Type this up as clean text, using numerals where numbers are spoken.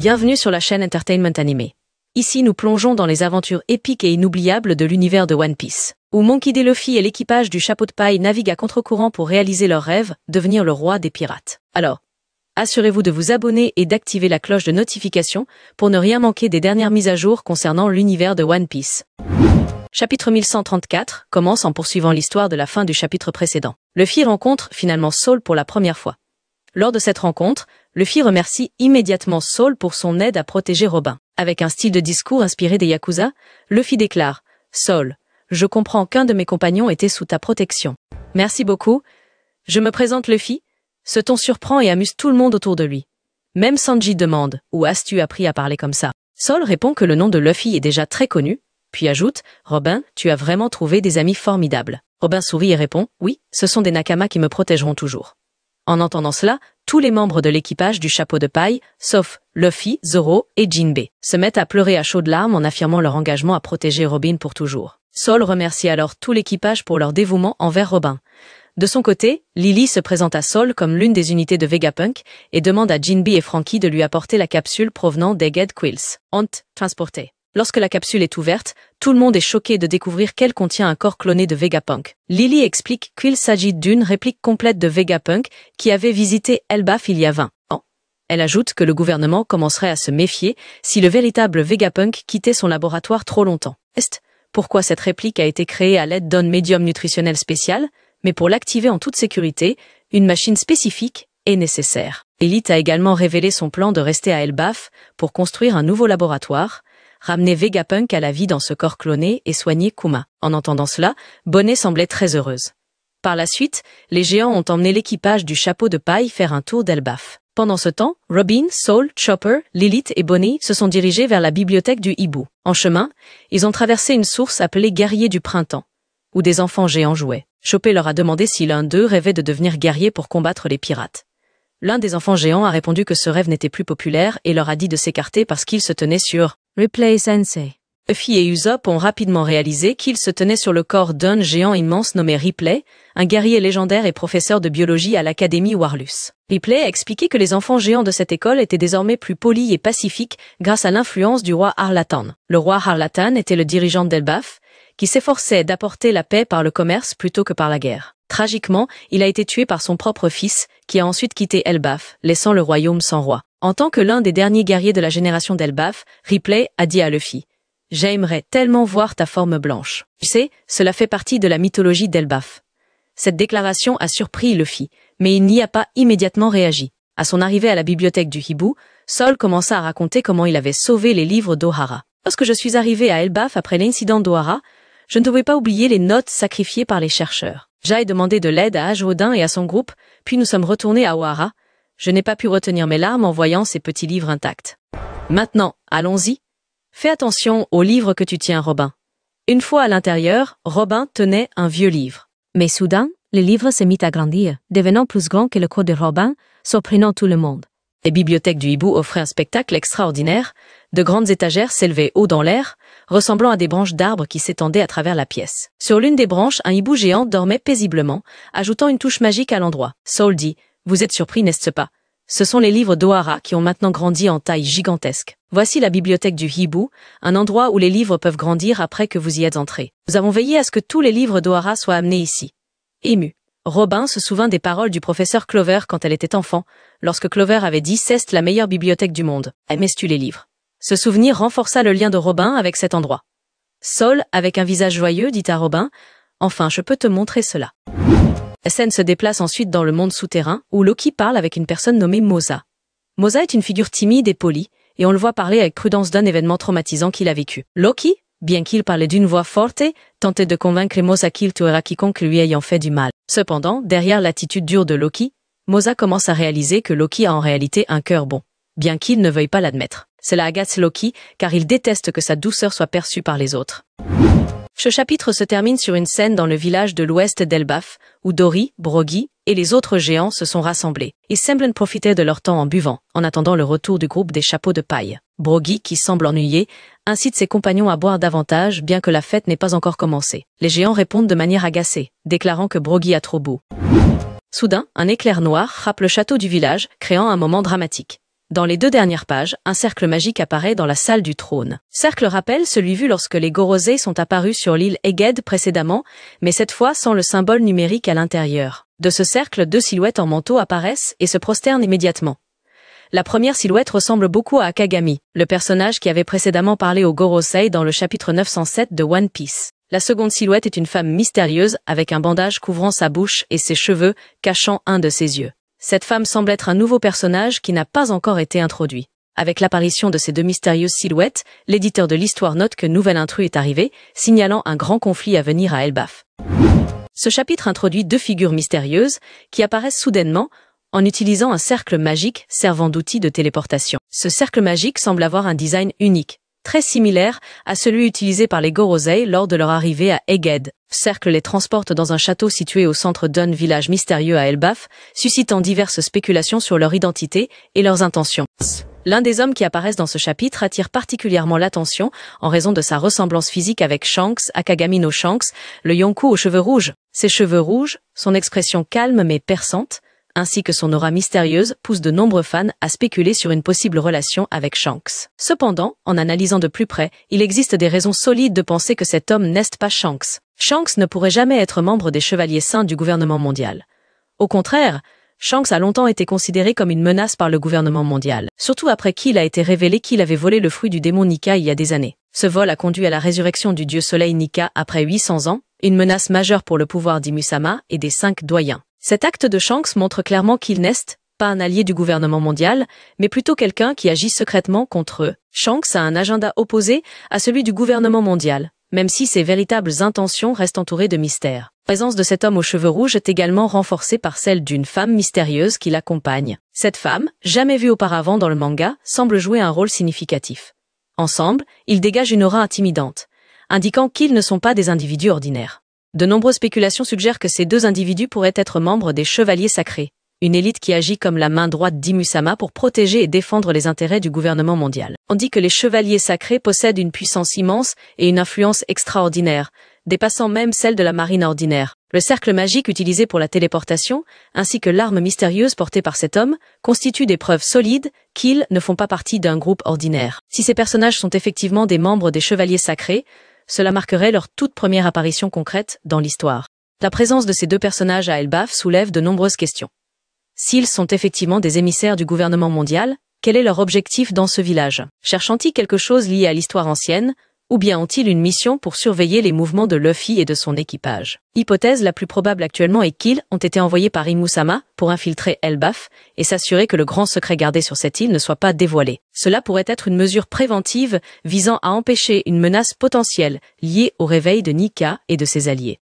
Bienvenue sur la chaîne Entertainment Animé. Ici nous plongeons dans les aventures épiques et inoubliables de l'univers de One Piece, où Monkey D. Luffy et l'équipage du chapeau de paille naviguent à contre-courant pour réaliser leur rêve, devenir le roi des pirates. Alors, assurez-vous de vous abonner et d'activer la cloche de notification pour ne rien manquer des dernières mises à jour concernant l'univers de One Piece. Chapitre 1134 commence en poursuivant l'histoire de la fin du chapitre précédent. Luffy rencontre finalement Saul pour la première fois. Lors de cette rencontre, Luffy remercie immédiatement Saul pour son aide à protéger Robin. Avec un style de discours inspiré des Yakuza, Luffy déclare « Saul, je comprends qu'un de mes compagnons était sous ta protection. Merci beaucoup. Je me présente Luffy. » Ce ton surprend et amuse tout le monde autour de lui. Même Sanji demande « Où as-tu appris à parler comme ça ?» Saul répond que le nom de Luffy est déjà très connu, puis ajoute « Robin, tu as vraiment trouvé des amis formidables. » Robin sourit et répond « Oui, ce sont des Nakamas qui me protégeront toujours. » En entendant cela, tous les membres de l'équipage du chapeau de paille, sauf Luffy, Zoro et Jinbei, se mettent à pleurer à chaudes larmes en affirmant leur engagement à protéger Robin pour toujours. Saul remercie alors tout l'équipage pour leur dévouement envers Robin. De son côté, Lily se présente à Saul comme l'une des unités de Vegapunk et demande à Jinbei et Franky de lui apporter la capsule provenant d'Egghead Quills. Transportée. Lorsque la capsule est ouverte, tout le monde est choqué de découvrir qu'elle contient un corps cloné de Vegapunk. Lily explique qu'il s'agit d'une réplique complète de Vegapunk qui avait visité Elbaf il y a 20 ans. Elle ajoute que le gouvernement commencerait à se méfier si le véritable Vegapunk quittait son laboratoire trop longtemps. Pourquoi cette réplique a été créée à l'aide d'un médium nutritionnel spécial, mais pour l'activer en toute sécurité, une machine spécifique est nécessaire. Elite a également révélé son plan de rester à Elbaf pour construire un nouveau laboratoire, ramener Vegapunk à la vie dans ce corps cloné et soigner Kuma. En entendant cela, Bonnet semblait très heureuse. Par la suite, les géants ont emmené l'équipage du chapeau de paille faire un tour d'Elbaf. Pendant ce temps, Robin, Saul, Chopper, Lilith et Bonnie se sont dirigés vers la bibliothèque du hibou. En chemin, ils ont traversé une source appelée Guerrier du Printemps, où des enfants géants jouaient. Chopper leur a demandé si l'un d'eux rêvait de devenir guerrier pour combattre les pirates. L'un des enfants géants a répondu que ce rêve n'était plus populaire et leur a dit de s'écarter parce qu'il se tenait sur Ripley Sensei. Luffy et Usopp ont rapidement réalisé qu'il se tenait sur le corps d'un géant immense nommé Ripley, un guerrier légendaire et professeur de biologie à l'Académie Warlus. Ripley a expliqué que les enfants géants de cette école étaient désormais plus polis et pacifiques grâce à l'influence du roi Harlatan. Le roi Harlatan était le dirigeant d'Elbaf, qui s'efforçait d'apporter la paix par le commerce plutôt que par la guerre. Tragiquement, il a été tué par son propre fils, qui a ensuite quitté Elbaf, laissant le royaume sans roi. En tant que l'un des derniers guerriers de la génération d'Elbaf, Ripley a dit à Luffy « J'aimerais tellement voir ta forme blanche. Tu sais, cela fait partie de la mythologie d'Elbaf. » Cette déclaration a surpris Luffy, mais il n'y a pas immédiatement réagi. À son arrivée à la bibliothèque du hibou, Saul commença à raconter comment il avait sauvé les livres d'Ohara. Lorsque je suis arrivé à Elbaf après l'incident d'Ohara, je ne pouvais pas oublier les notes sacrifiées par les chercheurs. J'ai demandé de l'aide à Ajodin et à son groupe, puis nous sommes retournés à Ohara. Je n'ai pas pu retenir mes larmes en voyant ces petits livres intacts. Maintenant, allons-y. Fais attention aux livres que tu tiens, Robin. Une fois à l'intérieur, Robin tenait un vieux livre. Mais soudain, le livre s'est mis à grandir, devenant plus grand que le corps de Robin, surprenant tout le monde. Les bibliothèques du hibou offraient un spectacle extraordinaire. De grandes étagères s'élevaient haut dans l'air, ressemblant à des branches d'arbres qui s'étendaient à travers la pièce. Sur l'une des branches, un hibou géant dormait paisiblement, ajoutant une touche magique à l'endroit. Saul dit « Vous êtes surpris, n'est-ce pas? Ce sont les livres d'Ohara qui ont maintenant grandi en taille gigantesque. Voici la bibliothèque du hibou, un endroit où les livres peuvent grandir après que vous y êtes entrés. Nous avons veillé à ce que tous les livres d'Ohara soient amenés ici. » Ému, Robin se souvint des paroles du professeur Clover quand elle était enfant, lorsque Clover avait dit « C'est la meilleure bibliothèque du monde. Aimes-tu les livres ?» Ce souvenir renforça le lien de Robin avec cet endroit. Saul, avec un visage joyeux, dit à Robin « Enfin, je peux te montrer cela. » La scène se déplace ensuite dans le monde souterrain, où Loki parle avec une personne nommée Mosa. Mosa est une figure timide et polie, et on le voit parler avec prudence d'un événement traumatisant qu'il a vécu. Loki, bien qu'il parlait d'une voix forte, tentait de convaincre Mosa qu'il tuera quiconque lui ayant fait du mal. Cependant, derrière l'attitude dure de Loki, Mosa commence à réaliser que Loki a en réalité un cœur bon, bien qu'il ne veuille pas l'admettre. Cela agace Loki, car il déteste que sa douceur soit perçue par les autres. Ce chapitre se termine sur une scène dans le village de l'ouest d'Elbaf, où Dory, Brogy et les autres géants se sont rassemblés. Ils semblent profiter de leur temps en buvant, en attendant le retour du groupe des chapeaux de paille. Brogy, qui semble ennuyé, incite ses compagnons à boire davantage, bien que la fête n'ait pas encore commencé. Les géants répondent de manière agacée, déclarant que Brogy a trop bu. Soudain, un éclair noir frappe le château du village, créant un moment dramatique. Dans les 2 dernières pages, un cercle magique apparaît dans la salle du trône. Cercle rappelle celui vu lorsque les Gorosei sont apparus sur l'île Eged précédemment, mais cette fois sans le symbole numérique à l'intérieur. De ce cercle, 2 silhouettes en manteau apparaissent et se prosternent immédiatement. La première silhouette ressemble beaucoup à Akagami, le personnage qui avait précédemment parlé aux Gorosei dans le chapitre 907 de One Piece. La seconde silhouette est une femme mystérieuse avec un bandage couvrant sa bouche et ses cheveux cachant un de ses yeux. Cette femme semble être un nouveau personnage qui n'a pas encore été introduit. Avec l'apparition de ces 2 mystérieuses silhouettes, l'éditeur de l'histoire note que nouvel intrus est arrivé, signalant un grand conflit à venir à Elbaf. Ce chapitre introduit 2 figures mystérieuses qui apparaissent soudainement en utilisant un cercle magique servant d'outil de téléportation. Ce cercle magique semble avoir un design unique, très similaire à celui utilisé par les Gorosei lors de leur arrivée à Eged. Ce cercle les transporte dans un château situé au centre d'un village mystérieux à Elbaf, suscitant diverses spéculations sur leur identité et leurs intentions. L'un des hommes qui apparaissent dans ce chapitre attire particulièrement l'attention en raison de sa ressemblance physique avec Shanks, Akagami no Shanks, le Yonkou aux cheveux rouges. Ses cheveux rouges, son expression calme mais perçante, ainsi que son aura mystérieuse pousse de nombreux fans à spéculer sur une possible relation avec Shanks. Cependant, en analysant de plus près, il existe des raisons solides de penser que cet homme n'est pas Shanks. Shanks ne pourrait jamais être membre des Chevaliers Saints du gouvernement mondial. Au contraire, Shanks a longtemps été considéré comme une menace par le gouvernement mondial, surtout après qu'il a été révélé qu'il avait volé le fruit du démon Nika il y a des années. Ce vol a conduit à la résurrection du dieu soleil Nika après 800 ans, une menace majeure pour le pouvoir d'Imusama et des 5 doyens. Cet acte de Shanks montre clairement qu'il n'est pas un allié du gouvernement mondial, mais plutôt quelqu'un qui agit secrètement contre eux. Shanks a un agenda opposé à celui du gouvernement mondial, même si ses véritables intentions restent entourées de mystères. La présence de cet homme aux cheveux rouges est également renforcée par celle d'une femme mystérieuse qui l'accompagne. Cette femme, jamais vue auparavant dans le manga, semble jouer un rôle significatif. Ensemble, ils dégagent une aura intimidante, indiquant qu'ils ne sont pas des individus ordinaires. De nombreuses spéculations suggèrent que ces 2 individus pourraient être membres des Chevaliers Sacrés, une élite qui agit comme la main droite d'Imusama pour protéger et défendre les intérêts du gouvernement mondial. On dit que les Chevaliers Sacrés possèdent une puissance immense et une influence extraordinaire, dépassant même celle de la marine ordinaire. Le cercle magique utilisé pour la téléportation, ainsi que l'arme mystérieuse portée par cet homme, constituent des preuves solides qu'ils ne font pas partie d'un groupe ordinaire. Si ces personnages sont effectivement des membres des Chevaliers Sacrés, cela marquerait leur toute première apparition concrète dans l'histoire. La présence de ces 2 personnages à Elbaf soulève de nombreuses questions. S'ils sont effectivement des émissaires du gouvernement mondial, quel est leur objectif dans ce village? Cherchent-ils quelque chose lié à l'histoire ancienne, ou bien ont-ils une mission pour surveiller les mouvements de Luffy et de son équipage? L'hypothèse la plus probable actuellement est qu'ils ont été envoyés par Imusama pour infiltrer Elbaf et s'assurer que le grand secret gardé sur cette île ne soit pas dévoilé. Cela pourrait être une mesure préventive visant à empêcher une menace potentielle liée au réveil de Nika et de ses alliés.